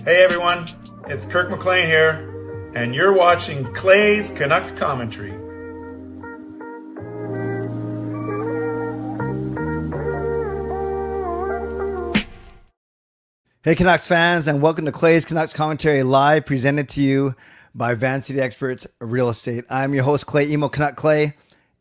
Hey everyone, it's Kirk McLean here, and you're watching Clay's Canucks Commentary. Hey Canucks fans, and welcome to Clay's Canucks Commentary Live, presented to you by Van City Experts Real Estate. I'm your host, Clay Emo Canuck Clay,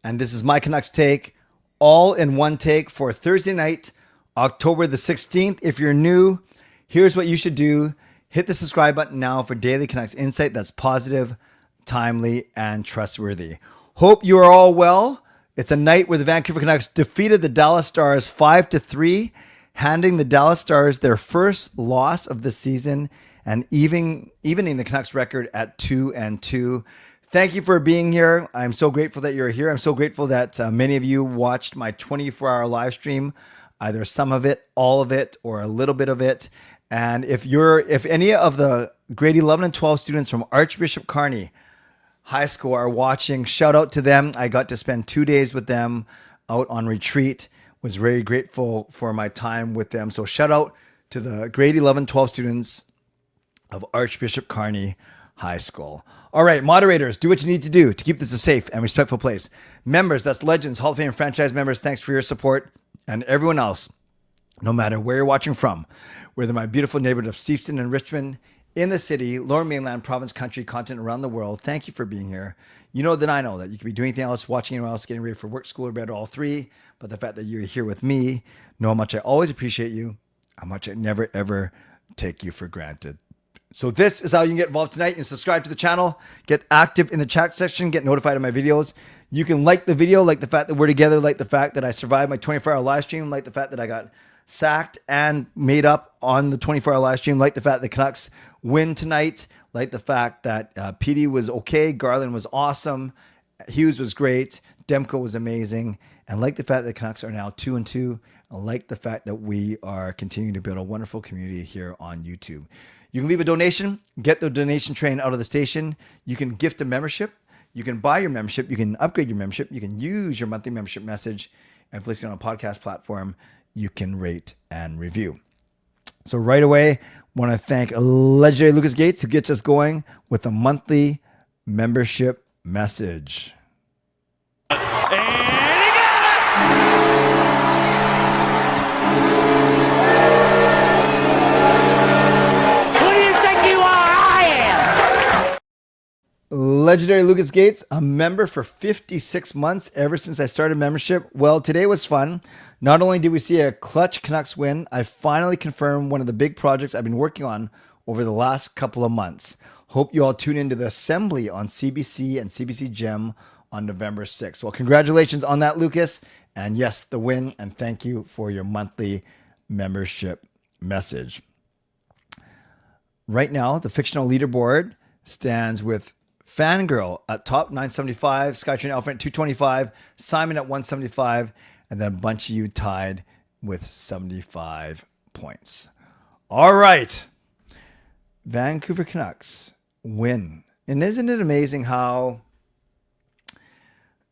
and this is my Canucks take, all in one take for Thursday night, October the 16th. If you're new, here's what you should do. Hit the subscribe button now for daily Canucks insight that's positive, timely, and trustworthy. Hope you are all well. It's a night where the Vancouver Canucks defeated the Dallas Stars 5-3, handing the Dallas Stars their first loss of the season and evening the Canucks record at 2-2. Thank you for being here. I'm so grateful that you're here. I'm so grateful that many of you watched my 24-hour live stream, either some of it, all of it, or a little bit of it. And if any of the grade 11 and 12 students from Archbishop Carney High School are watching, shout out to them. I got to spend 2 days with them out on retreat. Was very grateful for my time with them. So shout out to the grade 11, 12 students of Archbishop Carney High School. All right, moderators, do what you need to do to keep this a safe and respectful place. Members, that's Legends, Hall of Fame franchise members, thanks for your support. And everyone else, no matter where you're watching from, whether my beautiful neighborhood of Steveston and Richmond, in the city, lower mainland, province, country, continent, around the world, thank you for being here. You know that I know that you could be doing anything else, watching anyone else, getting ready for work, school, or bed, or all three. But the fact that you're here with me, know how much I always appreciate you, how much I never, ever take you for granted. So this is how you can get involved tonight. You can subscribe to the channel, get active in the chat section, get notified of my videos. You can like the video, like the fact that we're together, like the fact that I survived my 24-hour live stream, like the fact that I got sacked and made up on the 24-hour live stream, like the fact that the Canucks win tonight, like the fact that PD was okay, Garland was awesome, Hughes was great, Demko was amazing, and like the fact that the Canucks are now 2-2, and like the fact that we are continuing to build a wonderful community here on YouTube. You can leave a donation, get the donation train out of the station. You can gift a membership. You can buy your membership. You can upgrade your membership. You can use your monthly membership message. And if listening on a podcast platform, you can rate and review. So right away, want to thank legendary Lucas Gates, who gets us going with a monthly membership message. Legendary Lucas Gates, a member for 56 months ever since I started membership. Well, today was fun. Not only did we see a clutch Canucks win, I finally confirmed one of the big projects I've been working on over the last couple of months. Hope you all tune into the assembly on CBC and CBC Gem on November 6th. Well, congratulations on that, Lucas. And yes, the win, and thank you for your monthly membership message. Right now, the fictional leaderboard stands with Fangirl at top 975, Skytrain Alpha at 225, Simon at 175, and then a bunch of you tied with 75 points. All right. Vancouver Canucks win. And isn't it amazing how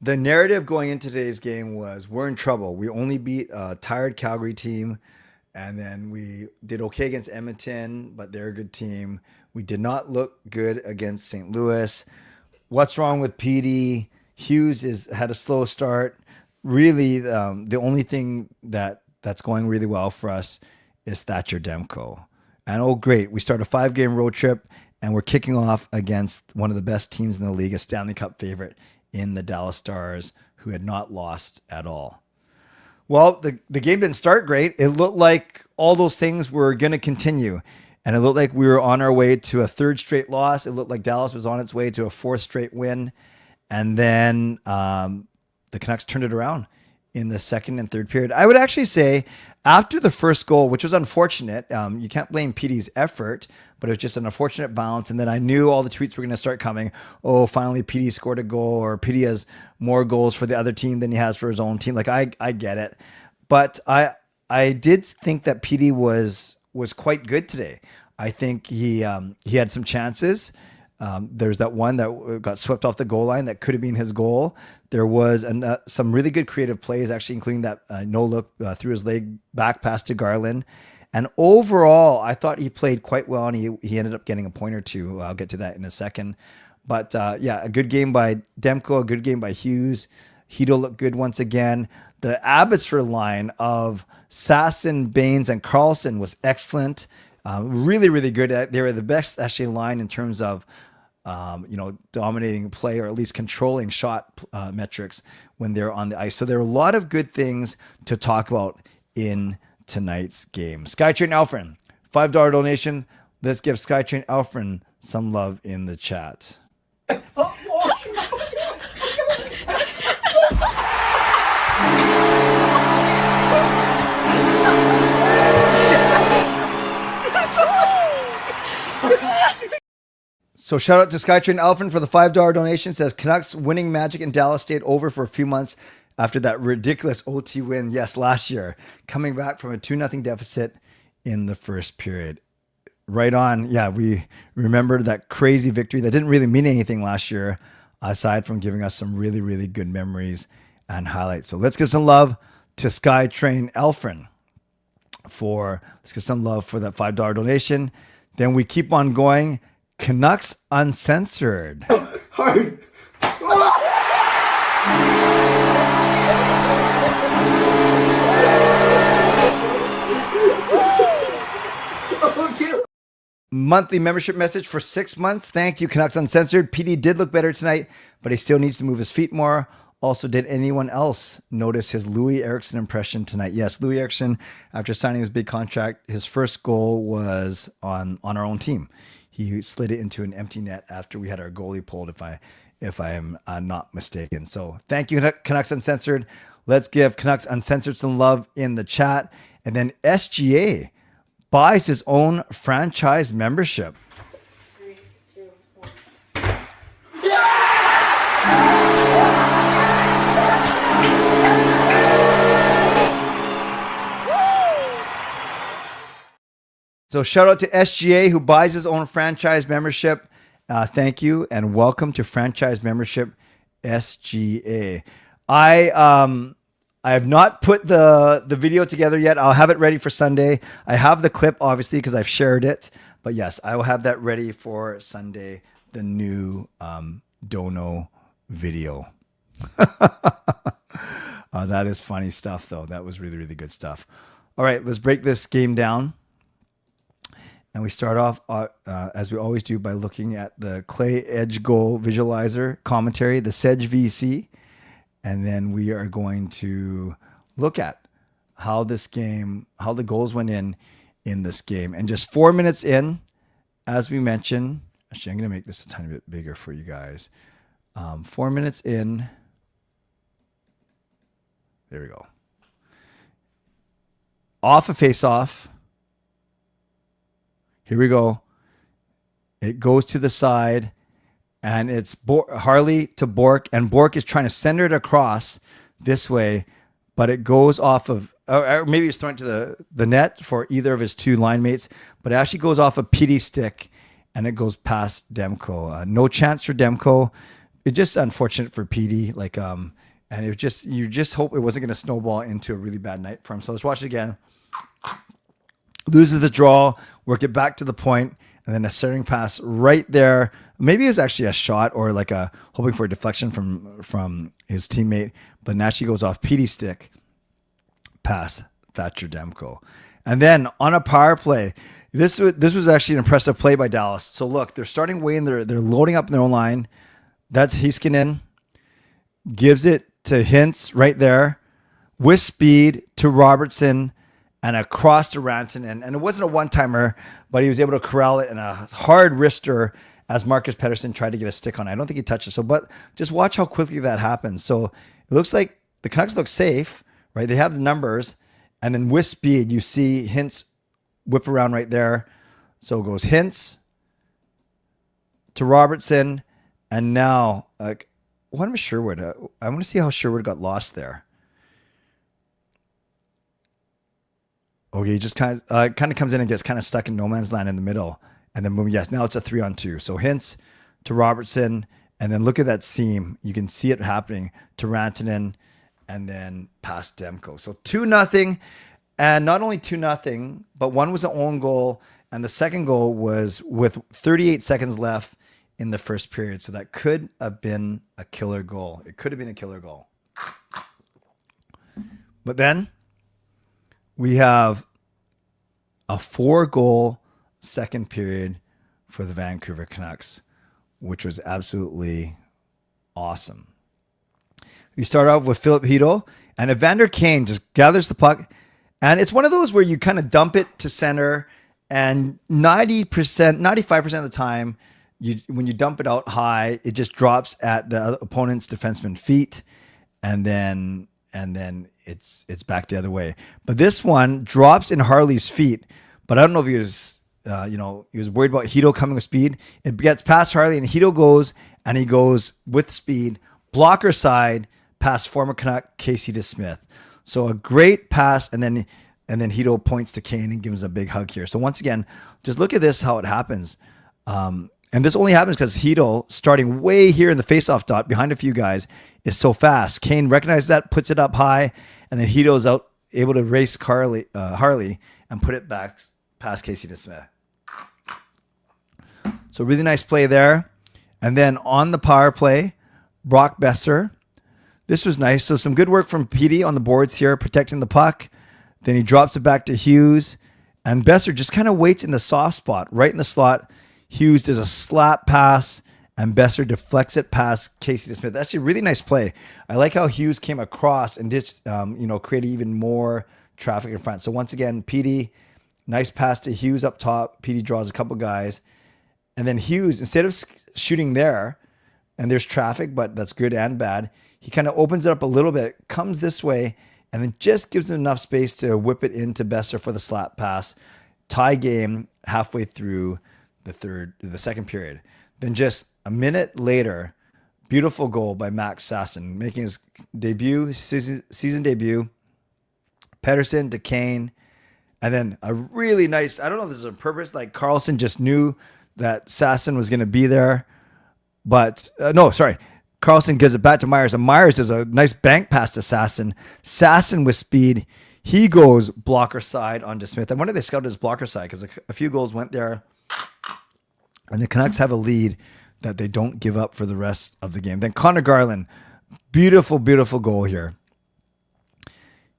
the narrative going into today's game was we're in trouble. We only beat a tired Calgary team, and then we did okay against Edmonton, but they're a good team. We did not look good against St. Louis. What's wrong with PD? Hughes had a slow start. Really, the only thing that's going really well for us is Thatcher Demko. And oh, great, we start a 5-game road trip, and we're kicking off against one of the best teams in the league, a Stanley Cup favorite in the Dallas Stars, who had not lost at all. Well, the game didn't start great. It looked like all those things were going to continue. And it looked like we were on our way to a 3rd straight loss. It looked like Dallas was on its way to a 4th straight win. And then the Canucks turned it around in the 2nd and 3rd period. I would actually say after the first goal, which was unfortunate, you can't blame PD's effort, but it was just an unfortunate bounce. And then I knew all the tweets were going to start coming. Oh, finally PD scored a goal, or PD has more goals for the other team than he has for his own team. Like I get it. But I did think that PD was quite good today. I think he had some chances. There's that one that got swept off the goal line that could have been his goal. There was some really good creative plays, actually, including that no look through his leg back pass to Garland. And overall, I thought he played quite well, and he ended up getting a point or two. I'll get to that in a second. But yeah, a good game by Demko, a good game by Hughes. Hedo looked good once again. The Abbotsford line of Sasson, Baines, and Carlson was excellent. Really, really good. They were the best actually line in terms of dominating play, or at least controlling shot metrics when they're on the ice. So there are a lot of good things to talk about in tonight's game. Skytrain Alfred, $5 donation. Let's give Skytrain Alfred some love in the chat. So shout out to Skytrain Alfred for the $5 donation. Says Canucks winning Magic in Dallas stayed over for a few months after that ridiculous OT win. Yes, last year, coming back from a 2-0 deficit in the first period. Right on. Yeah, we remembered that crazy victory that didn't really mean anything last year, aside from giving us some really, really good memories and highlights. So let's give some love to Skytrain Alfred let's give some love for that $5 donation. Then we keep on going. Canucks Uncensored. Hard. Monthly membership message for 6 months. Thank you, Canucks Uncensored. PD did look better tonight, but he still needs to move his feet more. Also, did anyone else notice his Louis Eriksson impression tonight? Yes, Louis Eriksson, after signing his big contract, his first goal was on our own team. He slid it into an empty net after we had our goalie pulled, if I am not mistaken. So thank you, Canucks Uncensored. Let's give Canucks Uncensored some love in the chat. And then SGA buys his own franchise membership. 3, 2, 1. So shout out to SGA who buys his own franchise membership. Thank you and welcome to franchise membership SGA. I have not put the video together yet. I'll have it ready for Sunday. I have the clip obviously because I've shared it. But yes, I will have that ready for Sunday, the new Dono video. That is funny stuff though. That was really, really good stuff. All right, let's break this game down. And we start off, as we always do, by looking at the Clay Edge Goal Visualizer commentary, the Sedge VC. And then we are going to look at how the goals went in this game. And just 4 minutes in, as we mentioned, actually, I'm going to make this a tiny bit bigger for you guys. 4 minutes in. There we go. Off a face-off. Here we go. It goes to the side, and it's Harley to Bork, and Bork is trying to send it across this way, but it goes off of, or maybe he's throwing it to the net for either of his two line mates, but it actually goes off a PD stick, and it goes past Demko. No chance for Demko. It's just unfortunate for PD. And it was just, you just hope it wasn't going to snowball into a really bad night for him. So let's watch it again. Loses the draw, work it back to the point, and then a centering pass right there. Maybe it was actually a shot or like a hoping for a deflection from his teammate, but naturally goes off PD stick past Thatcher Demko. And then on a power play, this was actually an impressive play by Dallas. So look, they're starting way in they're loading up in their own line. That's Heiskanen. Gives it to Hintz right there with speed to Robertson and across to Rantanen. And it wasn't a one-timer, but he was able to corral it in a hard wrister as Marcus Pettersson tried to get a stick on it. I don't think he touched it. So, but just watch how quickly that happens. So it looks like the Canucks look safe, right? They have the numbers. And then with speed, you see Hintz whip around right there. So it goes Hintz to Robertson. And now, what was Sherwood? I want to see how Sherwood got lost there. Okay, he just kind of comes in and gets kind of stuck in no man's land in the middle. And then boom, yes, now it's a 3-on-2. So Hintz to Robertson. And then look at that seam. You can see it happening to Rantanen and then past Demko. So 2-0. And not only 2-0, but one was an own goal, and the second goal was with 38 seconds left in the first period. So that could have been a killer goal. It could have been a killer goal. But then we have a 4-goal second period for the Vancouver Canucks, which was absolutely awesome. We start off with Philip Hedl, and Evander Kane just gathers the puck. And it's one of those where you kind of dump it to center, and 95% of the time, when you dump it out high, it just drops at the opponent's defenseman's feet, and then it's back the other way. But this one drops in Harley's feet, but I don't know if he was worried about Hedl coming with speed. It gets past Harley, and Hedl goes with speed, blocker side, past former Canuck Casey DeSmith. So a great pass, and then Hedl points to Kane and gives him a big hug here. So once again, just look at this, how it happens. And this only happens because Hedl, starting way here in the faceoff dot behind a few guys, is so fast. Kane recognizes that, puts it up high, and then Hedl's able to race Harley and put it back past Casey DeSmith. So really nice play there. And then on the power play, Brock Boeser. This was nice. So some good work from Petey on the boards here, protecting the puck. Then he drops it back to Hughes. And Boeser just kind of waits in the soft spot, right in the slot. Hughes does a slap pass, and Boeser deflects it past Casey DeSmith. Actually, a really nice play. I like how Hughes came across and just, created even more traffic in front. So once again, Petey, nice pass to Hughes up top. Petey draws a couple guys. And then Hughes, instead of shooting there, and there's traffic, but that's good and bad, he kind of opens it up a little bit, comes this way, and then just gives him enough space to whip it into Boeser for the slap pass. Tie game halfway through the second period. Then just a minute later, beautiful goal by Max Sasson, making his debut, season debut. Pedersen to Kane, and then a really nice, I don't know if this is on purpose, like Karlsson just knew that Sasson was going to be there, but Karlsson gives it back to Myers, and Myers does a nice bank pass to Sasson. Sasson with speed, he goes blocker side onto Smith. I wonder if they scouted his blocker side, because a few goals went there. And the Canucks have a lead that they don't give up for the rest of the game. Then Connor Garland, beautiful, beautiful goal here.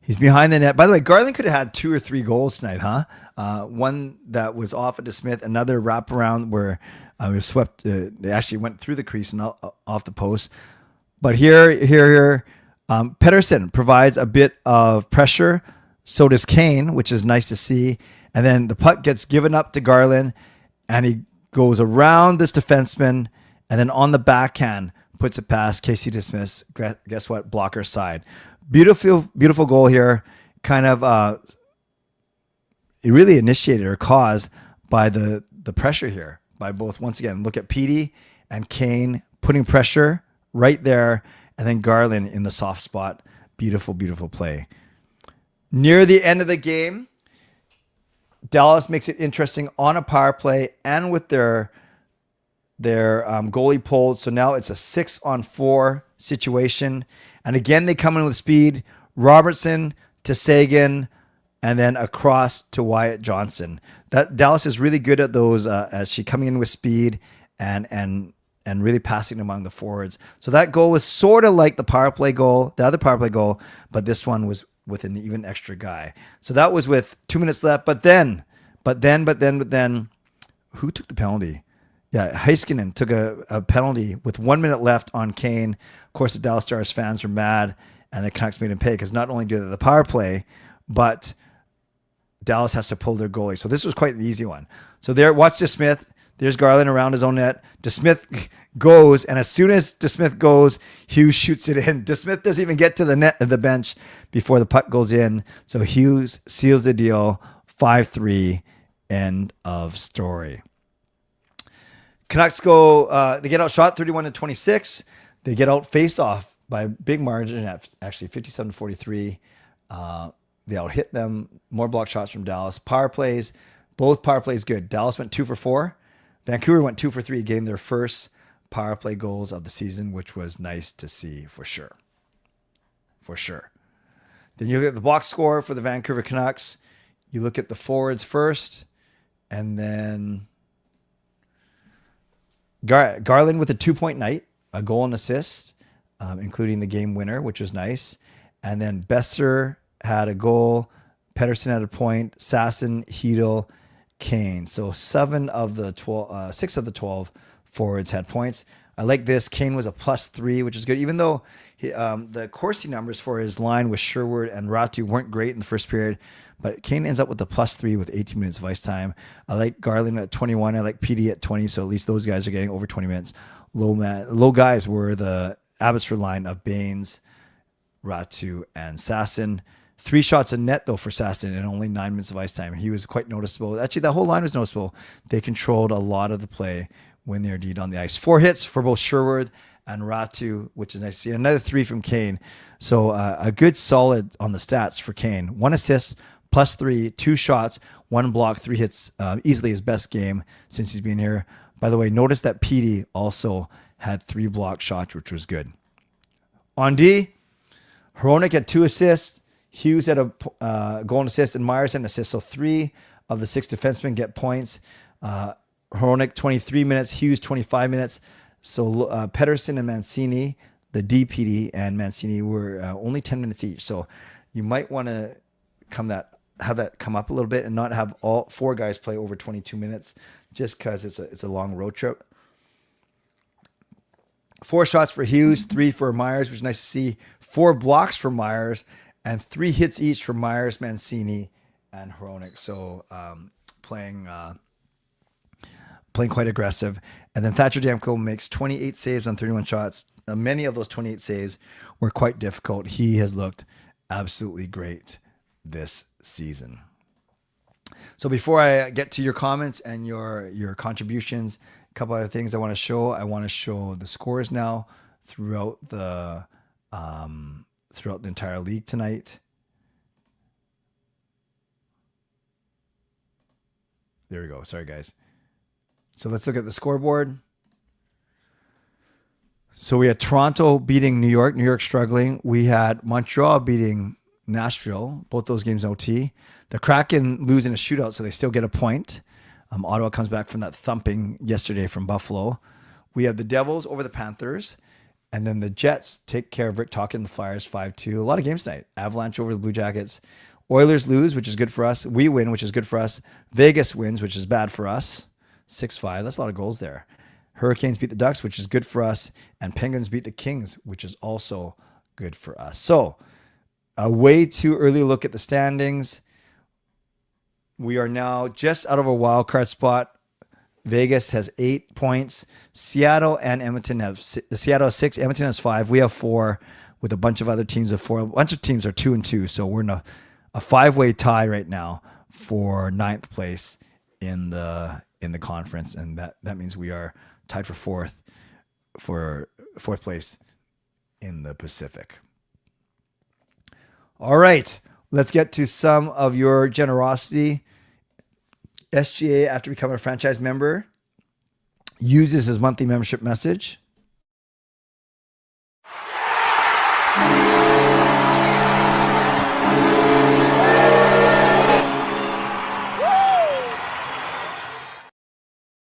He's behind the net. By the way, Garland could have had 2 or 3 goals tonight, huh? One that was off at Smith, another wraparound where it was swept. They actually went through the crease and off the post. But here, Pedersen provides a bit of pressure. So does Kane, which is nice to see. And then the puck gets given up to Garland, and he goes around this defenseman, and then on the backhand puts it past Casey DeSmith. Guess what? Blocker side. Beautiful, beautiful goal here. Kind of it really initiated or caused by the pressure here by both. Once again, look at Petey and Kane putting pressure right there, and then Garland in the soft spot. Beautiful, beautiful play. Near the end of the game, Dallas makes it interesting on a power play and with their goalie pulled. So now it's a 6-on-4 situation. And again, they come in with speed. Robertson to Sagan, and then across to Wyatt Johnson. That Dallas is really good at those as she coming in with speed and really passing among the forwards. So that goal was sort of like the power play goal, the other power play goal, but this one was with an even extra guy. So that was with 2 minutes left. But then, who took the penalty? Yeah, Heiskanen took a penalty with 1 minute left on Kane. Of course, the Dallas Stars fans were mad, and the Canucks made him pay because not only do they the power play, but Dallas has to pull their goalie. So this was quite an easy one. So there, watch DeSmith. There's Garland around his own net. DeSmith goes, and as soon as DeSmith goes, Hughes shoots it in. DeSmith doesn't even get to the net of the bench before the puck goes in. So Hughes seals the deal. 5-3. End of story. Canucks go. They get outshot 31-26. They get out face off by a big margin, actually 57-43. They out hit them. More block shots from Dallas. Power plays. Both power plays good. Dallas went 2 for 4. Vancouver went 2 for 3, getting their first power play goals of the season, which was nice to see for sure. For sure. Then you look at the box score for the Vancouver Canucks. You look at the forwards first, and then Garland with a 2-point night, a goal and assist, including the game winner, which was nice. And then Besser had a goal, Pettersson had a point, Sasson, Hedel, Kane. So 6 of the 12 forwards had points. I like this. Kane was a +3, which is good, even though the Corsi numbers for his line with Sherwood and Ratu weren't great in the first period. But Kane ends up with a +3 with 18 minutes of ice time. I like Garland at 21. I like PD at 20. So at least those guys are getting over 20 minutes. Low guys were the Abbotsford line of Baines, Ratu, and Sasson. 3 shots in net, though, for Sasson and only 9 minutes of ice time. He was quite noticeable. Actually, that whole line was noticeable. They controlled a lot of the play when they're indeed on the ice. 4 hits for both Sherwood and Ratu, which is nice to see. Another 3 from Kane. So a good solid on the stats for Kane. 1 assist, +3, 2 shots, 1 block, 3 hits. Easily his best game since he's been here. By the way, notice that PD also had 3 block shots, which was good. On D, Hronek had 2 assists. Hughes had a goal and assist, and Myers had an assist. So 3 of the 6 defensemen get points. Hronek 23 minutes, Hughes 25 minutes. So Pettersson and Mancini, the DPD and Mancini were only 10 minutes each. So you might want to have that come up a little bit and not have all 4 guys play over 22 minutes just because it's a long road trip. 4 shots for Hughes, 3 for Myers, which is nice to see. 4 blocks for Myers, and 3 hits each for Myers, Mancini, and Hronek. So playing quite aggressive. And then Thatcher Demko makes 28 saves on 31 shots. Many of those 28 saves were quite difficult. He has looked absolutely great this season. So before I get to your comments and your contributions, a couple other things I want to show. I want to show the scores now throughout the entire league tonight. There we go. Sorry, guys. So let's look at the scoreboard. So we had Toronto beating New York struggling. We had Montreal beating Nashville, both those games OT. The Kraken losing a shootout, so they still get a point. Ottawa comes back from that thumping yesterday from Buffalo. We have the Devils over the Panthers. And then the Jets take care of Rick Talkin, the Flyers 5-2. A lot of games tonight. Avalanche over the Blue Jackets. Oilers lose, which is good for us. We win, which is good for us. Vegas wins, which is bad for us. 6-5. That's a lot of goals there. Hurricanes beat the Ducks, which is good for us. And Penguins beat the Kings, which is also good for us. So a way too early look at the standings. We are now just out of a wild card spot. Vegas has 8 points. Seattle and Edmonton have Seattle has 6. Edmonton has 5. We have 4, with a bunch of other teams with 4. A bunch of teams are 2-2. So we're in a 5-way tie right now for 9th place in the conference, and that means we are tied for fourth place in the Pacific. All right, let's get to some of your generosity. SGA, after becoming a franchise member, uses his monthly membership message.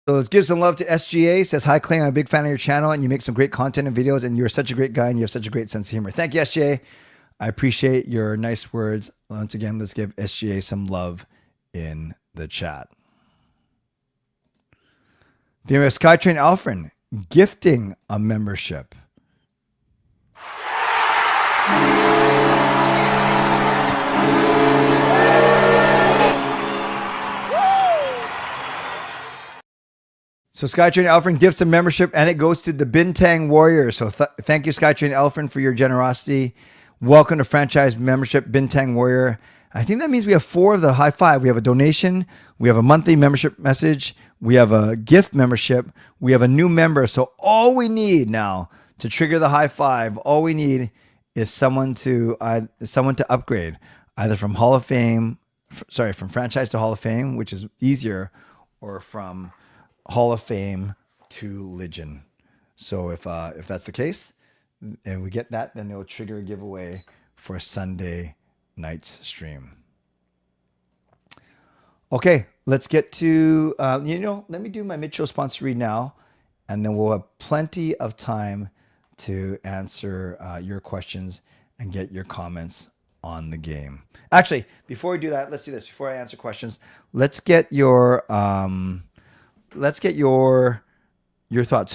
So let's give some love to SGA. Says, hi, Clay. I'm a big fan of your channel, and you make some great content and videos, and you're such a great guy, and you have such a great sense of humor. Thank you, SGA. I appreciate your nice words. Once again, let's give SGA some love in the chat. Then we have Skytrain Alfred gifting a membership. So Skytrain Alfred gifts a membership, and it goes to the Bintang Warriors. So thank you, Skytrain Alfred, for your generosity. Welcome to franchise membership, Bintang Warrior. I think that means we have 4 of the high 5. We have a donation, we have a monthly membership message, we have a gift membership, we have a new member. So all we need now to trigger the high 5, all we need is someone to upgrade, either from from franchise to Hall of Fame, which is easier, or from Hall of Fame to Legion. So if that's the case, and we get that, then it'll trigger a giveaway for Sunday night's stream. Okay, let's get to, let me do my mid-show sponsor read now, and then we'll have plenty of time to answer your questions and get your comments on the game. Actually, before we do that, let's do this. Before I answer questions, let's get your thoughts.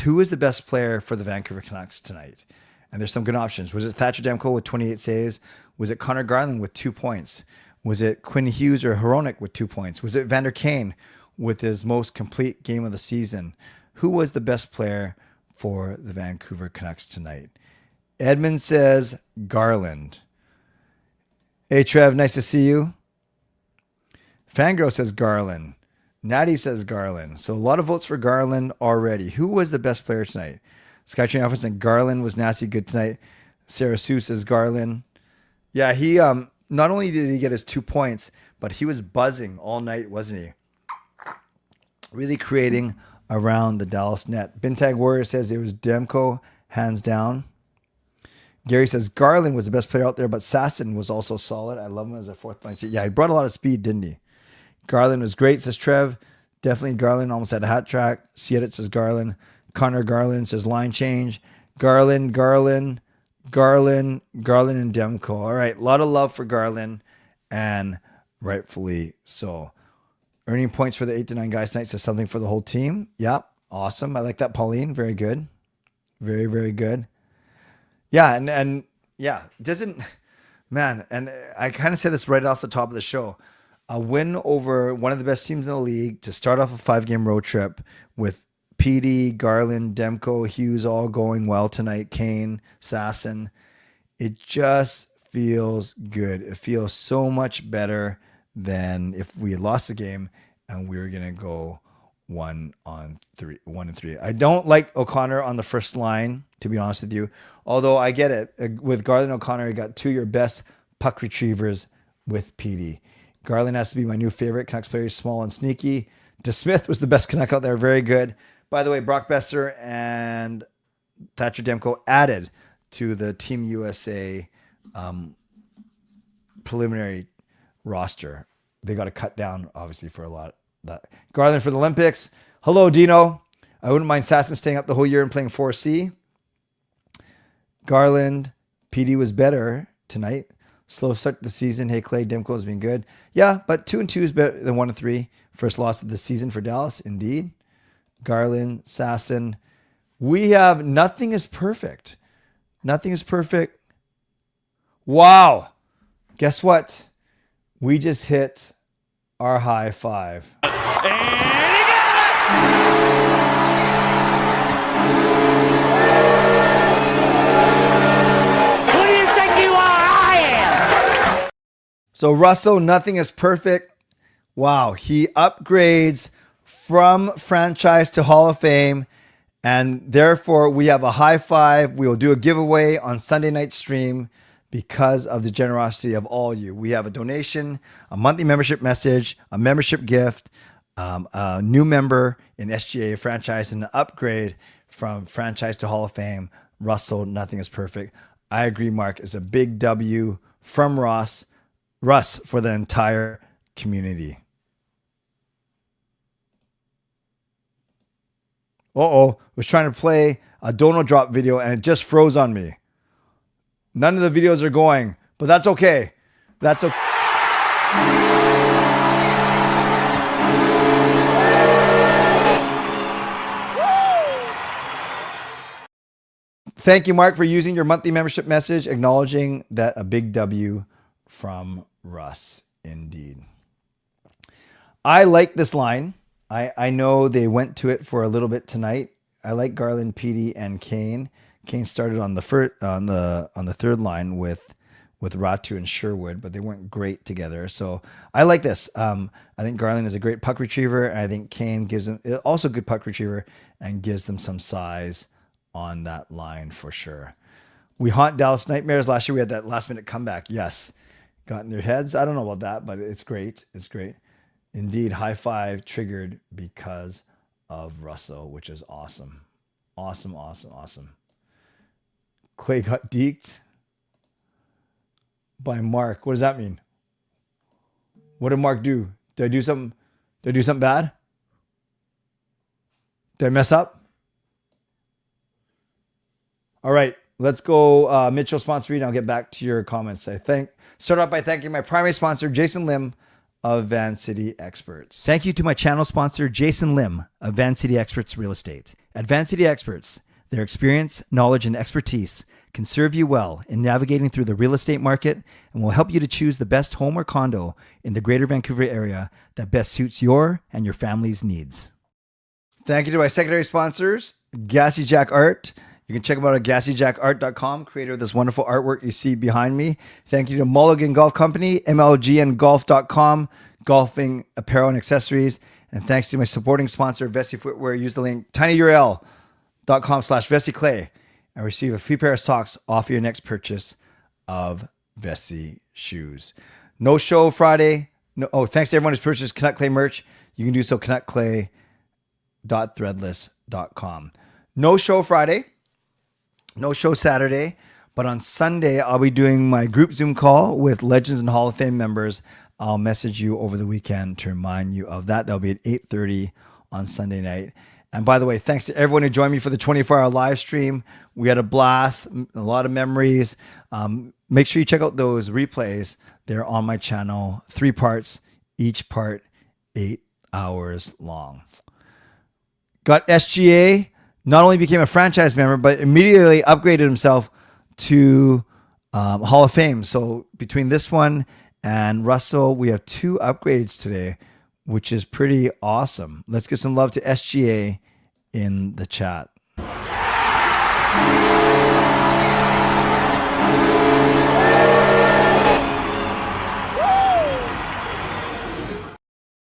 Who is the best player for the Vancouver Canucks tonight? And there's some good options. Was it Thatcher Demko with 28 saves? Was it Connor Garland with 2 points? Was it Quinn Hughes or Hronek with 2 points? Was it Vander Kane with his most complete game of the season? Who was the best player for the Vancouver Canucks tonight? Edmund says Garland. Hey, Trev, nice to see you. Fangirl says Garland. Natty says Garland. So a lot of votes for Garland already. Who was the best player tonight? Skytrain Office said Garland was nasty good tonight. Sarah Sue says Garland. Yeah, he not only did he get his 2 points, but he was buzzing all night, wasn't he? Really creating around the Dallas net. Bintag Warrior says it was Demko, hands down. Gary says Garland was the best player out there, but Sasson was also solid. I love him as a fourth line. Yeah, he brought a lot of speed, didn't he? Garland was great, says Trev. Definitely Garland almost had a hat track. Siedit says Garland. Connor Garland says line change. Garland, and Demko. All right, a lot of love for Garland, and rightfully so. Earning points for the 8 to 9 guys tonight says something for the whole team. Yep, awesome. I like that, Pauline. Very good. Very, very good. Yeah, and yeah, doesn't, man, and I kind of said this right off the top of the show. A win over one of the best teams in the league to start off a 5-game road trip with PD, Garland, Demko, Hughes all going well tonight, Kane, Sasson. It just feels good. It feels so much better than if we had lost the game and we were going to go 1-3. I don't like O'Connor on the first line, to be honest with you. Although I get it. With Garland and O'Connor, you got 2 of your best puck retrievers with PD. Garland has to be my new favorite. Canucks player, small and sneaky. DeSmith was the best Canuck out there. Very good. By the way, Brock Besser and Thatcher Demko added to the Team USA preliminary roster. They got to cut down, obviously, for a lot of that. Garland for the Olympics. Hello, Dino. I wouldn't mind Sasson staying up the whole year and playing 4C. Garland, PD was better tonight. Slow start to the season. Hey, Clay, Demko has been good. Yeah, but 2-2 is better than 1-3. First loss of the season for Dallas, indeed. Garland, Sasson. We have nothing is perfect. Nothing is perfect. Wow. Guess what? We just hit our high 5. And he got it! So Russell, nothing is perfect. Wow, he upgrades from franchise to Hall of Fame, and therefore we have a high 5. We will do a giveaway on Sunday night stream because of the generosity of all you. We have a donation, a monthly membership message, a membership gift, a new member in SGA franchise, and an upgrade from franchise to Hall of Fame. Russell, nothing is perfect. I agree, Mark. It's a big W from Russ for the entire community. Was trying to play a dono drop video and it just froze on me. None of the videos are going, but that's okay. That's okay. Thank you, Mark, for using your monthly membership message, acknowledging that a big W from Russ, indeed. I like this line. I know they went to it for a little bit tonight. I like Garland, PD, and Kane. Kane started on the third line with Ratu and Sherwood, but they weren't great together. So I like this. I think Garland is a great puck retriever, and I think Kane gives them also a good puck retriever and gives them some size on that line for sure. We haunt Dallas Nightmares. Last year we had that last minute comeback. Yes. Got in their heads. I don't know about that, but it's great. It's great. Indeed, high 5 triggered because of Russell, which is awesome. Awesome. Clay got deked. by Mark. What does that mean? What did Mark do? Did I do something? Did I do something bad? Did I mess up? All right, let's go Mitchell sponsor read. I'll get back to your comments. Start off by thanking my primary sponsor, Jason Lim of Van City Experts. Thank you to my channel sponsor, Jason Lim of Van City Experts Real Estate. At Van City Experts, their experience, knowledge, and expertise can serve you well in navigating through the real estate market and will help you to choose the best home or condo in the greater Vancouver area that best suits your and your family's needs. Thank you to my secondary sponsors, Gassy Jack Art. You can check them out at gassyjackart.com, creator of this wonderful artwork you see behind me. Thank you to Mulligan Golf Company, mlgngolf.com, golfing apparel and accessories. And thanks to my supporting sponsor, Vessi Footwear. Use the link tinyurl.com/VessiClay and receive a free pair of socks off your next purchase of Vessi shoes. No show Friday. Thanks to everyone who's purchased Canuck Clay merch. You can do so canuckclay.threadless.com. No show Friday. No show Saturday, but on Sunday, I'll be doing my group Zoom call with Legends and Hall of Fame members. I'll message you over the weekend to remind you of that. That'll be at 8:30 on Sunday night. And by the way, thanks to everyone who joined me for the 24-hour live stream. We had a blast, a lot of memories. Make sure you check out those replays. They're on my channel, 3 parts, each part 8 hours long. Got SGA. Not only became a franchise member, but immediately upgraded himself to Hall of Fame. So between this one and Russell, we have 2 upgrades today, which is pretty awesome. Let's give some love to SGA in the chat.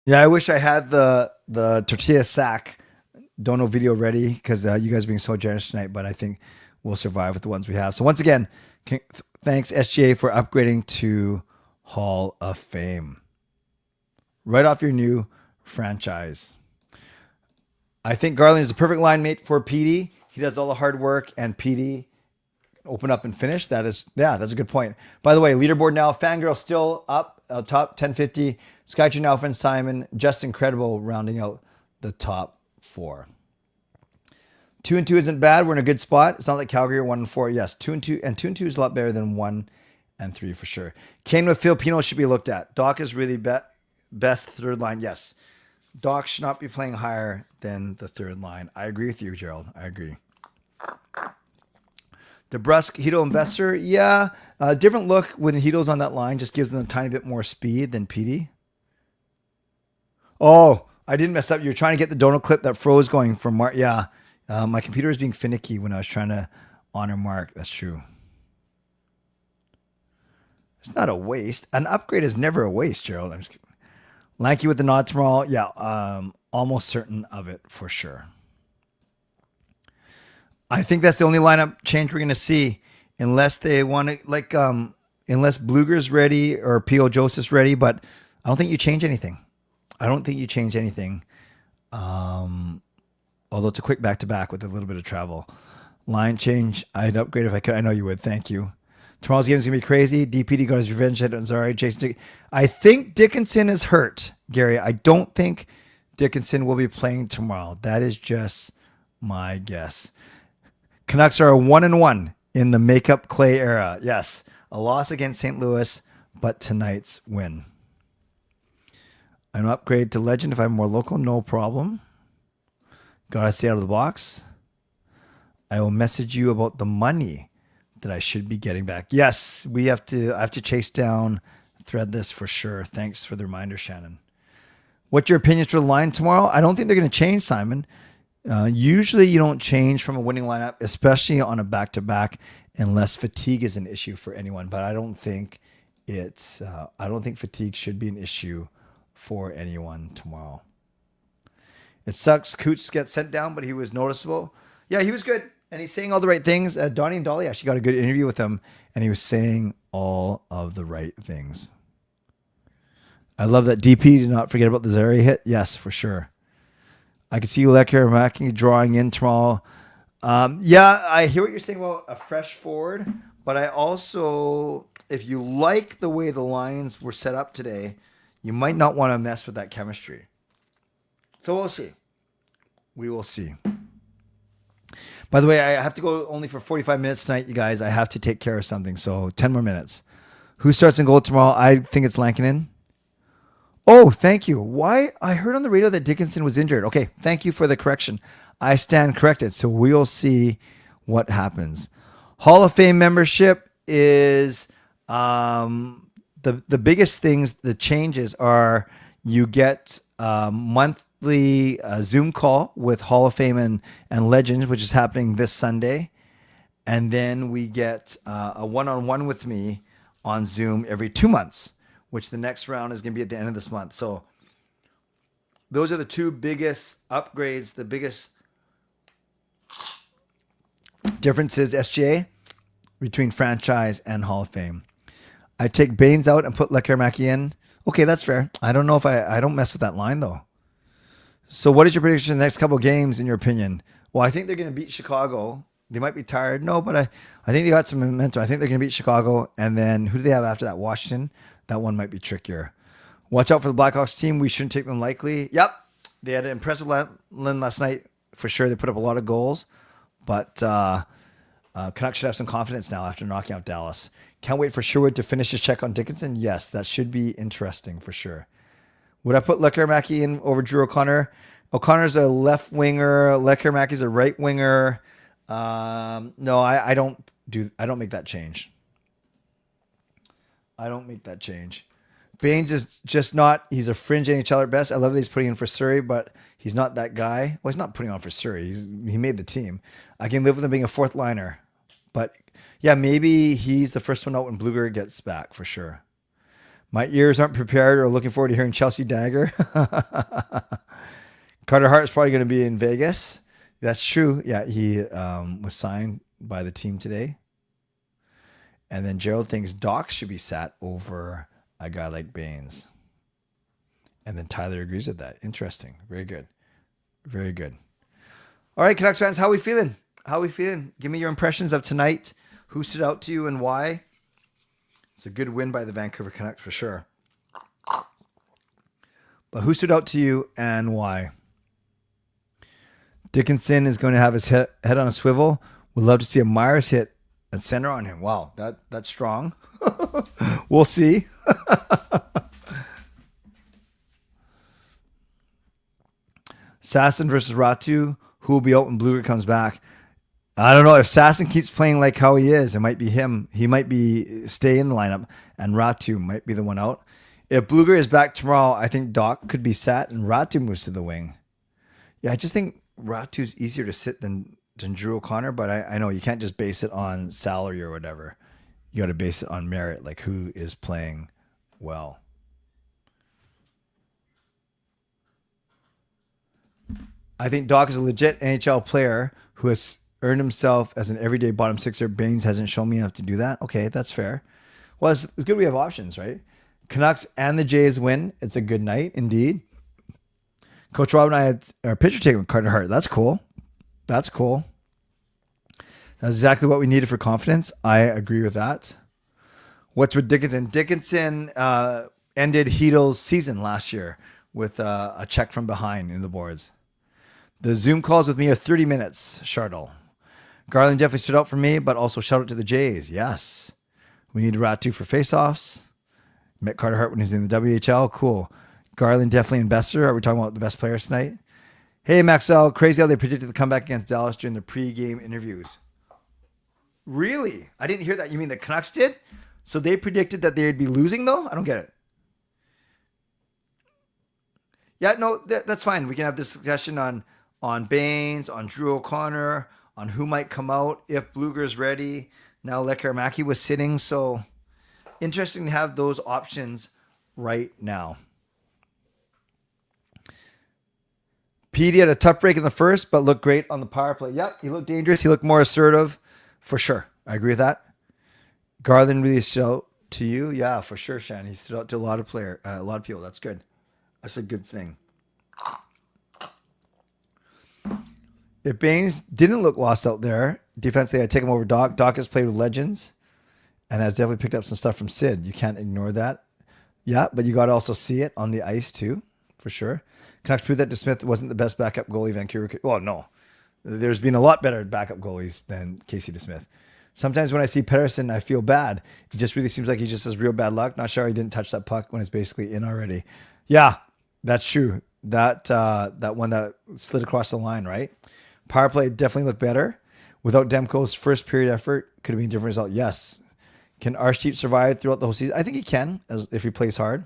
Yeah, I wish I had the tortilla sack dono video ready because you guys are being so generous tonight, but I think we'll survive with the ones we have. So once again, thanks SGA for upgrading to Hall of Fame. Right off your new franchise. I think Garland is a perfect line mate for PD. He does all the hard work and PD open up and finish. That's a good point. By the way, leaderboard now, Fangirl still up, top 1050. Skytree now, friend Simon, just incredible rounding out the top 4. 2 and 2 isn't bad. We're in a good spot. It's not like Calgary are 1 and 4. Yes, 2 and 2, and 2 and 2 is a lot better than 1 and 3 for sure. Kane with Filipino should be looked at. Doc is really best third line. Yes, Doc should not be playing higher than the third line. I agree with you, Gerald. I agree. Debrusk, Hito, and Besser. Yeah, different look when Hito's on that line. Just gives them a tiny bit more speed than PD. Oh, I didn't mess up. You're trying to get the donut clip that froze going from Mark. Yeah, my computer was being finicky when I was trying to honor Mark. That's true. It's not a waste. An upgrade is never a waste, Gerald. I'm just kidding. Lanky with the nod tomorrow. Yeah, almost certain of it for sure. I think that's the only lineup change we're going to see unless they want to, unless Bluger's ready or P.O. Joseph's ready, but I don't think you change anything. Although it's a quick back-to-back with a little bit of travel. Line change, I'd upgrade if I could. I know you would. Thank you. Tomorrow's game is going to be crazy. DPD got his revenge at Zari. Jason, I think Dickinson is hurt, Gary. I don't think Dickinson will be playing tomorrow. That is just my guess. Canucks are 1-1 in the makeup Clay era. Yes, a loss against St. Louis, but tonight's win. An upgrade to Legend if I'm more local, no problem. Gotta stay out of the box. I will message you about the money that I should be getting back. Yes, I have to chase down Threadless for sure. Thanks for the reminder, Shannon. What's your opinions for the line tomorrow? I don't think they're going to change, Simon. Usually you don't change from a winning lineup, especially on a back-to-back, unless fatigue is an issue for anyone. But I don't think fatigue should be an issue for anyone tomorrow. It sucks. Cooch gets sent down, but he was noticeable. Yeah, he was good. And he's saying all the right things. Donnie and Dolly actually got a good interview with him, and he was saying all of the right things. I love that DP did not forget about the Zari hit. Yes, for sure. I can see Lecker Mackie drawing in tomorrow. Yeah, I hear what you're saying about a fresh forward, but I also if you like the way the lines were set up today, you might not want to mess with that chemistry. So we'll see. We will see. By the way, I have to go only for 45 minutes tonight, you guys. I have to take care of something. So 10 more minutes. Who starts in goal tomorrow? I think it's Lankinen. Oh, thank you. Why? I heard on the radio that Dickinson was injured. Okay, thank you for the correction. I stand corrected. So we'll see what happens. Hall of Fame membership is the biggest things. The changes are you get monthly Zoom call with Hall of Fame and Legends, which is happening this Sunday. And then we get a one-on-one with me on Zoom every 2 months, which the next round is going to be at the end of this month. So those are the two biggest upgrades, the biggest differences, SGA, between franchise and Hall of Fame. I take Baines out and put Lekkerimäki in. Okay, that's fair. I don't know if I don't mess with that line, though. So what is your prediction in the next couple of games, in your opinion? Well, I think they're going to beat Chicago. They might be tired. No, but I think they got some momentum. I think they're going to beat Chicago. And then who do they have after that? Washington. That one might be trickier. Watch out for the Blackhawks team. We shouldn't take them lightly. Yep. They had an impressive win last night. For sure, they put up a lot of goals. But Canucks should have some confidence now after knocking out Dallas. Can't wait for Sherwood to finish his check on Dickinson. Yes, that should be interesting for sure. Would I put Lekkerimäki in over Drew O'Connor? O'Connor's a left winger. Lekkerimäki's a right winger. No, I don't make that change. I don't make that change. Baines is just not, he's a fringe NHLer at best. I love that he's putting in for Surrey, but he's not that guy. Well, he's not putting on for Surrey. He made the team. I can live with him being a fourth liner. But yeah, maybe he's the first one out when Blueger gets back for sure. My ears aren't prepared or looking forward to hearing Chelsea Dagger. Carter Hart is probably going to be in Vegas. That's true. Yeah, he was signed by the team today. And then Gerald thinks Doc should be sat over a guy like Baines. And then Tyler agrees with that. Interesting. Very good. Very good. All right, Canucks fans, how are we feeling? How are we feeling? Give me your impressions of tonight. Who stood out to you and why? It's a good win by the Vancouver Canucks for sure. But who stood out to you and why? Dickinson is going to have his head on a swivel. Would love to see a Myers hit at center on him. Wow, that's strong. We'll see. Sasson versus Ratu. Who will be out when Blueger comes back? I don't know. If Sasson keeps playing like how he is, it might be him. He might be stay in the lineup, and Ratu might be the one out. If Blueger is back tomorrow, I think Doc could be sat and Ratu moves to the wing. Yeah, I just think Ratu's easier to sit than Drew O'Connor, but I know you can't just base it on salary or whatever. You got to base it on merit, like who is playing well. I think Doc is a legit NHL player who has earned himself as an everyday bottom sixer. Baines hasn't shown me enough to do that. Okay, that's fair. Well, it's good we have options, right? Canucks and the Jays win. It's a good night, indeed. Coach Rob and I had our picture taken with Carter Hart. That's cool. That's cool. That's exactly what we needed for confidence. I agree with that. What's with Dickinson? Dickinson ended Heedle's season last year with a check from behind in the boards. The Zoom calls with me are 30 minutes, Chartel. Garland definitely stood out for me, but also shout out to the Jays. Yes. We need Ratu for faceoffs. Met Carter Hart when he's in the WHL. Cool. Garland definitely in Besser. Are we talking about the best players tonight? Hey, Maxwell. Crazy how they predicted the comeback against Dallas during the pre-game interviews. Really? I didn't hear that. You mean the Canucks did? So they predicted that they'd be losing, though? I don't get it. Yeah, no, that's fine. We can have this discussion on Baines, on Drew O'Connor, on who might come out if Blueger's ready. Now Lekkerimäki was sitting, so interesting to have those options right now. Petey had a tough break in the first, but looked great on the power play. Yep, he looked dangerous. He looked more assertive, for sure. I agree with that. Garland really stood out to you. Yeah, for sure, Shannon. He stood out to a lot of people. That's good. That's a good thing. If Baines didn't look lost out there, defensively, I'd take him over Doc. Doc has played with legends. and has definitely picked up some stuff from Sid. You can't ignore that. Yeah, but you got to also see it on the ice too, for sure. Canucks proved that DeSmith wasn't the best backup goalie Vancouver could. Well, no. There's been a lot better backup goalies than Casey DeSmith. Sometimes when I see Pettersson, I feel bad. It just really seems like he just has real bad luck. Not sure he didn't touch that puck when it's basically in already. Yeah, that's true. That one that slid across the line, right? Power play definitely looked better. Without Demko's first period effort, could have been a different result. Yes. Can Archetype survive throughout the whole season? I think he can, if he plays hard.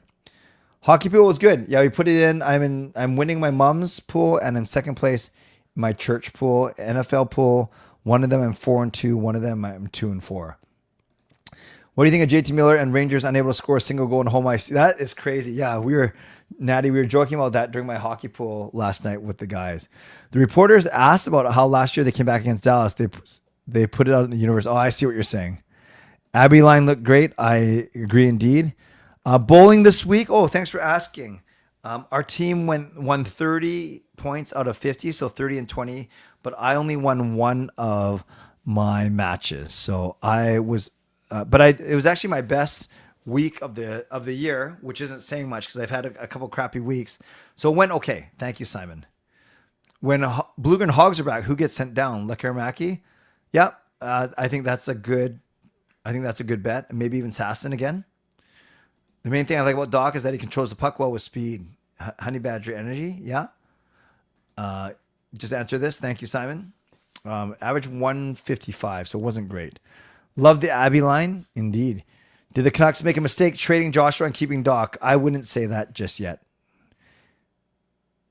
Hockey pool was good. Yeah, we put it in. I'm winning my mom's pool, and I'm second place in my church pool, NFL pool. One of them I'm 4-2. One of them I'm 2-4. What do you think of JT Miller and Rangers unable to score a single goal in home ice? That is crazy. Yeah, we were joking about that during my hockey pool last night with the guys. The reporters asked about how last year they came back against Dallas. They put it out in the universe. Oh, I see what you're saying. Abbey line looked great. I agree indeed. Bowling this week. Oh, thanks for asking. Our team won 30 points out of 50, so 30-20. But I only won one of my matches, so I was. It was actually my best week of the year, which isn't saying much because I've had a couple crappy weeks. So it went okay. Thank you, Simon. When Bluegrain Hogs are back, who gets sent down? Lekaramaki? Yep. I think that's a good bet. Maybe even Sasson again. The main thing I like about Doc is that he controls the puck well with speed. Honey Badger energy. Yeah. Just answer this. Thank you, Simon. Average 155, so it wasn't great. Love the Abbey line. Indeed. Did the Canucks make a mistake trading Joshua and keeping Doc? I wouldn't say that just yet.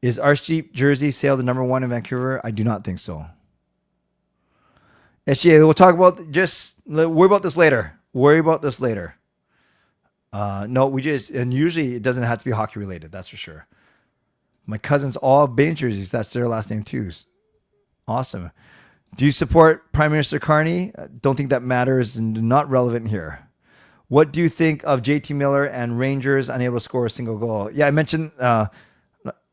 Is Archetype jersey sale the number one in Vancouver? I do not think so. SGA, we'll talk about worry about this later. No, and usually it doesn't have to be hockey related. That's for sure. My cousins all Bain jerseys. That's their last name too. Awesome. Do you support Prime Minister Carney? Don't think that matters and not relevant here. What do you think of JT Miller and Rangers unable to score a single goal? Yeah, I mentioned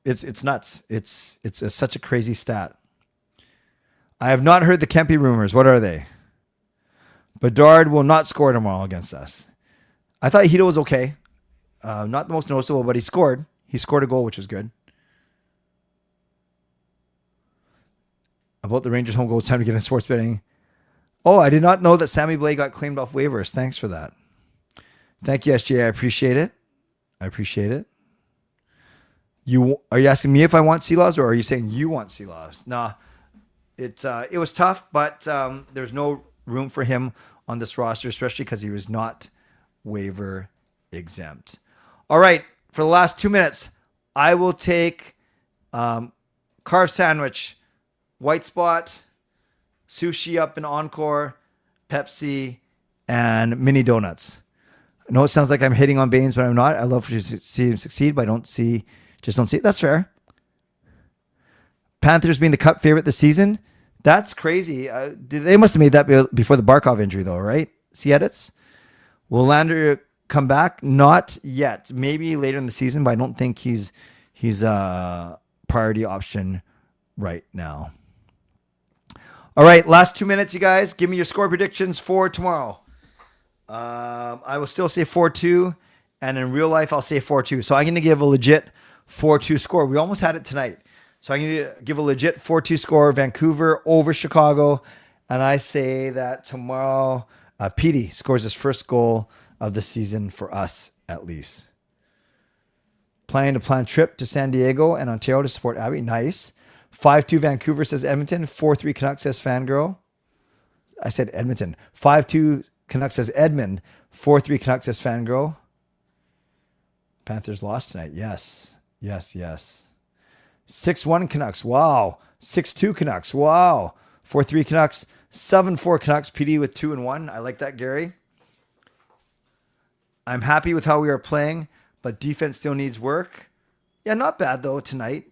it's nuts. It's such a crazy stat. I have not heard the Kempe rumors. What are they? Bedard will not score tomorrow against us. I thought Hito was okay. Not the most noticeable, but he scored. He scored a goal, which was good. About the Rangers home goal, it's time to get in sports betting. Oh, I did not know that Sammy Blais got claimed off waivers. Thanks for that. Thank you, SJ. I appreciate it. Are you asking me if I want Sealaws, or are you saying you want Sealaws? Nah, it was tough, but there's no room for him on this roster, especially because he was not waiver exempt. All right, for the last 2 minutes, I will take carve sandwich, white spot, sushi up in Encore, Pepsi, and mini donuts. I know it sounds like I'm hitting on Baines, but I'm not. I love to see him succeed, but I don't see it. That's fair. Panthers being the Cup favorite this season. That's crazy. They must have made that before the Barkov injury, though, right? See edits? Will Lander come back? Not yet. Maybe later in the season, but I don't think he's a priority option right now. All right, last 2 minutes, you guys. Give me your score predictions for tomorrow. I will still say 4-2, and in real life, I'll say 4-2. So I'm going to give a legit 4-2 score. We almost had it tonight. So I'm going to give a legit 4-2 score, Vancouver over Chicago, and I say that tomorrow, Petey scores his first goal of the season for us, at least. Planning to plan trip to San Diego and Ontario to support Abby. Nice. 5-2 Vancouver, says Edmonton. 4-3 Canucks, says Fangirl. I said Edmonton. 5-2 Canucks, says Edmund. 4-3 Canucks, says Fangirl. Panthers lost tonight. Yes. 6-1 Canucks. Wow. 6-2 Canucks. Wow. 4-3 Canucks. 7-4 Canucks. PD with 2-1. I like that, Gary. I'm happy with how we are playing, but defense still needs work. Yeah, not bad, though, tonight.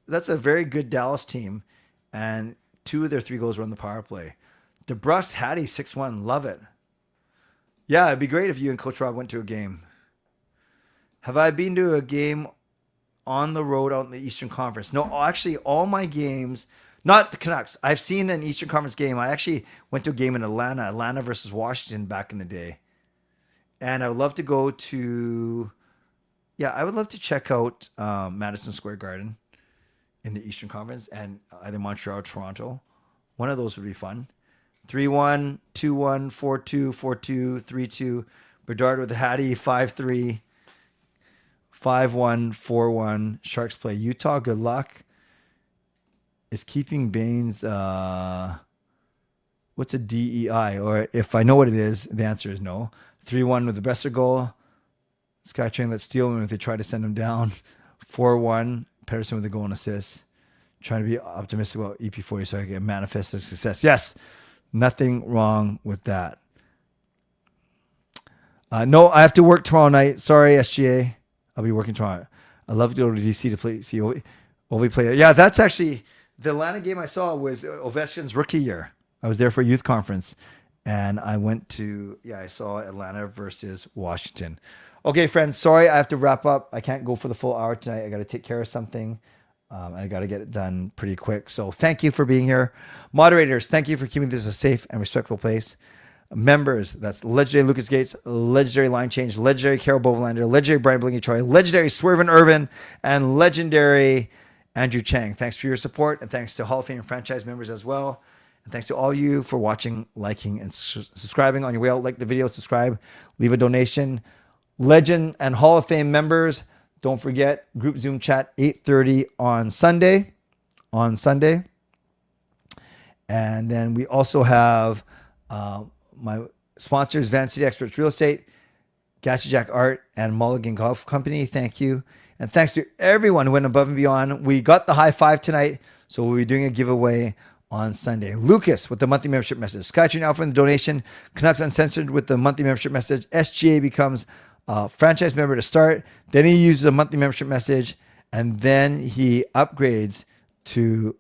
That's a very good Dallas team, and 2 of their 3 goals were on the power play. Debrusk, Hattie, 6-1. Love it. Yeah, it'd be great if you and Coach Rob went to a game. Have I been to a game on the road out in the Eastern Conference? No, actually, all my games, not the Canucks. I've seen an Eastern Conference game. I actually went to a game in Atlanta versus Washington back in the day. And I would love to go to, I would love to check out Madison Square Garden in the Eastern Conference and either Montreal or Toronto. One of those would be fun. 3-1, 2-1, 4-2, 4-2, 3-2. Bedard with the Hattie, 5-3, 5-1, 4-1. Sharks play Utah. Good luck. Is keeping Baines, what's a DEI? Or if I know what it is, the answer is no. 3-1 with the Besser goal. Skytrain lets Steelman if they try to send him down. 4-1. Pedersen with the goal and assist. Trying to be optimistic about EP40 so I can manifest a success. Yes, nothing wrong with that. No, I have to work tomorrow night. Sorry, SGA. I'll be working tomorrow. I'd love to go to DC to see Ovi play. Yeah, that's actually the Atlanta game I saw was Ovechkin's rookie year. I was there for a youth conference, and I went to, I saw Atlanta versus Washington. Okay, friends, sorry, I have to wrap up. I can't go for the full hour tonight. I got to take care of something. And I got to get it done pretty quick. So thank you for being here. Moderators, thank you for keeping this a safe and respectful place. Members, that's legendary Lucas Gates, legendary Line Change, legendary Carol Bovenlander, legendary Brian Blinky Troy, legendary Swervin Yrvin, and legendary Andrew Chang. Thanks for your support, and thanks to Hall of Fame franchise members as well. And thanks to all you for watching, liking, and subscribing. On your way out, like the video, subscribe, leave a donation. Legend and Hall of Fame members, don't forget, group Zoom chat, 8:30 on Sunday. And then we also have my sponsors, Van City Experts Real Estate, Gassy Jack Art, and Mulligan Golf Company. Thank you. And thanks to everyone who went above and beyond. We got the high five tonight, so we'll be doing a giveaway on Sunday. Lucas with the monthly membership message. Skytrain Alpha in the donation. Canucks Uncensored with the monthly membership message. SGA becomes franchise member to start, then he uses a monthly membership message, and then he upgrades to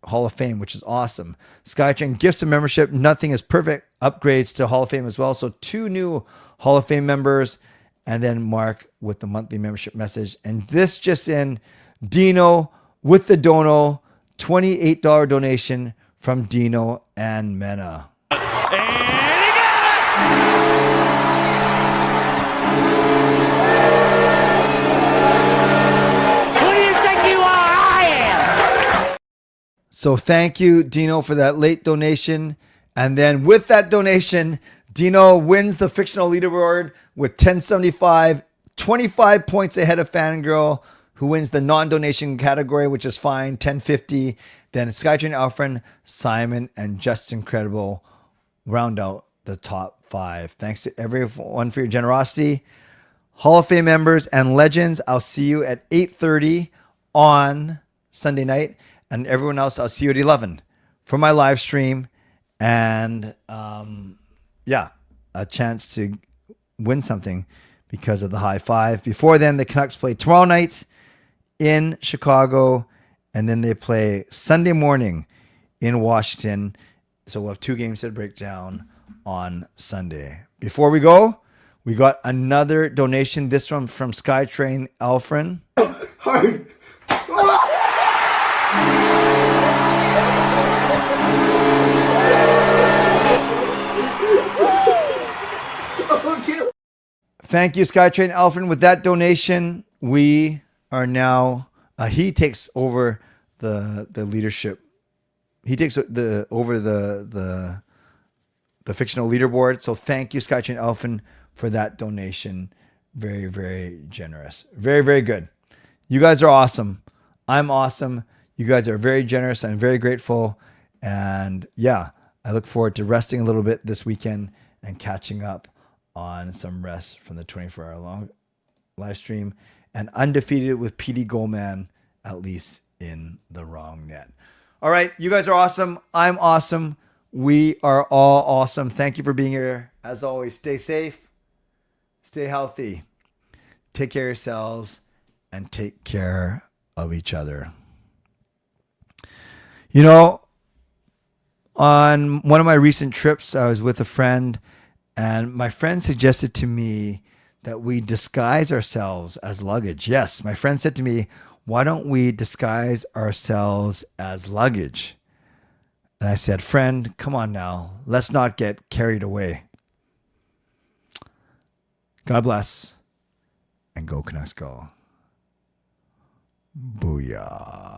Hall of Fame, which is awesome. Skytrain gifts a membership. Nothing is perfect. Upgrades to Hall of Fame as well. So 2 new Hall of Fame members, and then Mark with the monthly membership message. And this just in, Dino with the dono, $28 donation from Dino and Mena. And he got it! So thank you, Dino, for that late donation. And then with that donation, Dino wins the fictional leaderboard with 1075, 25 points ahead of Fangirl, who wins the non-donation category, which is fine, 1050. Then Skytrain Alfred, Simon, and Justin Credible round out the top 5. Thanks to everyone for your generosity. Hall of Fame members and legends, I'll see you at 8:30 on Sunday night. And everyone else, I'll see you at 11 for my live stream. And a chance to win something because of the high five. Before then, the Canucks play tomorrow night in Chicago. And then they play Sunday morning in Washington. So we'll have 2 games to break down on Sunday. Before we go, we got another donation. This one from Skytrain Alfred. Hi. Thank you, Skytrain Alfred. With that donation, we are now. He takes over the leadership. He takes over the fictional leaderboard. So thank you, Skytrain Alfred, for that donation. Very, very generous. Very, very good. You guys are awesome. I'm awesome. You guys are very generous. I'm very grateful. And I look forward to resting a little bit this weekend and catching up on some rest from the 24-hour long live stream, and undefeated with PD Goldman, at least in the wrong net. All right, you guys are awesome. I'm awesome. We are all awesome. Thank you for being here. As always, stay safe, stay healthy, take care of yourselves, and take care of each other. You know, on one of my recent trips, I was with a friend, and my friend suggested to me that we disguise ourselves as luggage. Yes, my friend said to me, why don't we disguise ourselves as luggage? And I said, friend, come on now. Let's not get carried away. God bless. And go Canucks go. Booyah.